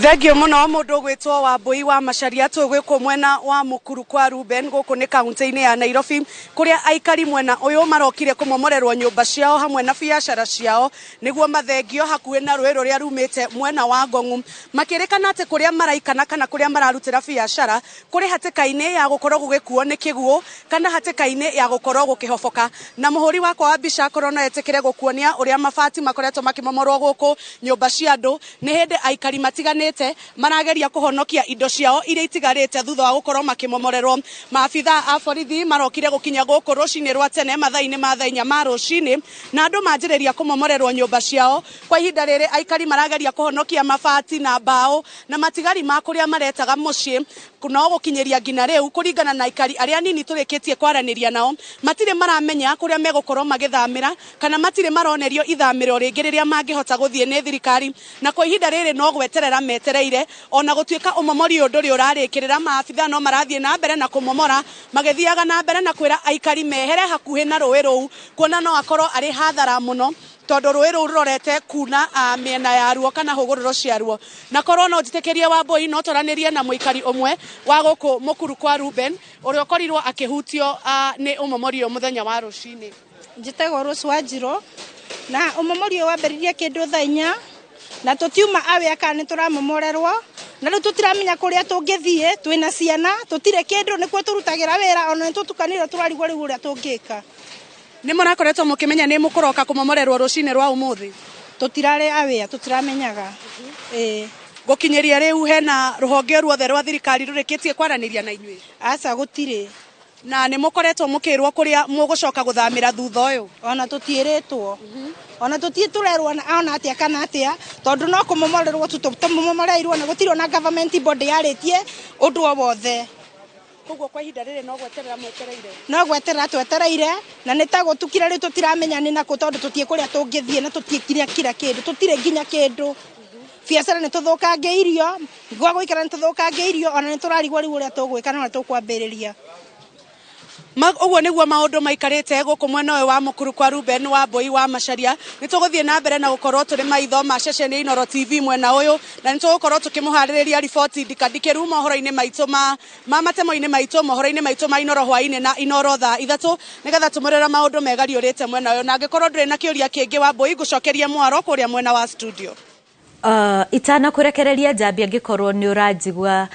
Thengio muno mundu gwitwo Wambui wa Macharia tugwikwo mwena wa Mukuru kwa Ruben guku ni kaunti-ini ya Nairobi kuria aikari mwena uyu marokire kumomorerwo nyumba ciao hamwe na biashara ciao niguo mathengio hakuhi na rũĩ rũrĩa rumite mwena wa Ngong'u makirikana ati kuria maraikana kana kuria mararutira biashara kuri hatikaini ya gukorwo gugikuo ni kiguo kana hatikaini ya gukorwo gukihoboka na muhuri wakwa wa mbica korona etikire gukuonia uria mabati makoretwo makimomorwo guku nyumba cia andu ni hindi aikari matigane marageria kuhonokia indo ciao iria itigarite thutha wa gukorwo makimomorerwo maabitha a borithi marokire gukinya guku rucini rwa tene mathaini ma thaa 4 ma rucini na andu manjiriria kumomorerwo nyumba ciao kwa ihinda riri aikari marageria kuhonokia mabati na mbao na matigari ma kuria maretaga mucii no gukinyeria ngina riu kuringana na aikari aria nini turikitie kwaraniria nao matire maramenya kuria megukorwo magithamira kana matire maronerio ithamiro ringi riria mangihota guthie ni thirikari na kwa ihinda riri no gweterera metereire ona gutuika umomori nduri urarikirira maabitha no marathie na mbere na kumomora magithiaga na mbere na kwira aikari mehere hakuhi na rũĩ rũu kuona no akorwo ari hathara muno tondu rũĩ rũu rurorete kuna miena ya ruo kana hũgũrũrũ cia ruo na korwo no njitekerie Wambui no toranirie na muikari umwe wa guku Mukuru kwa Ruben uria ukorirwo akihutio ni umomorio muthenya wa rucini. Njitagwo Rose Wanjiru na umomorio wamberirie kindu thaa 4 na tutiuma awe kana turamomorerwo na riu tutiramenya kuria tungithie twina ciana tutire kindu nikuo turutagira wira ona tutukanire turarigwo riu uria tungika. Ni murakoretwo mukimenya ni mukuroka kumomorerwo rucini rwa umuthi? Tutirare awe tutiramenyaga. Gukinyeria riu hena ruhonge ruothe rwa thirikari rurikitie kwaraniria na inyui? Aca gutire. Na ni mukoretwo mukirwo kuria mugucoka guthamira thutha uyu? Ona tutiritwo. Ona tutie turerwo ona atia kana atia tondu no kumomorerwo tumomoreirwo na gutire na government body yaritie undu o wothe. Koguo kwa ihinda riri no gweterera mwetereire? No gweterera twetereire na nitagutukira ri tutiramenya ni naku tondu tutie kuria tungithie na tutie kira kindu tutire nginya kindu. Biashara ni tuthukange irio gwa guikara ni tuthukange irio ona ni turarigwo riu uria tugwika na tukwambiriria. Uguo niguo maundu maikarite guku mwena uyu wa Mukuru kwa Ruben Wambui wa Macharia nituguthie na mbere na gukorwo turi maitho ma ceceni Inoro TV mwena uyu na nitugukorwo tukimuhaririria riboti ndikadikiru mohoro-ini maitu ma matemo-ini maitu mohoro-ini maitu ma Inoro hwaini na Inoro thaa 3 nigetha tumurira maundu megariurite mwena uyu na angikorwo nduri na kiuria kingi Wambui gucokeria mwaro kuria mwena wa studio. Itana kurekereria njambi angikorwo ni uranjigwa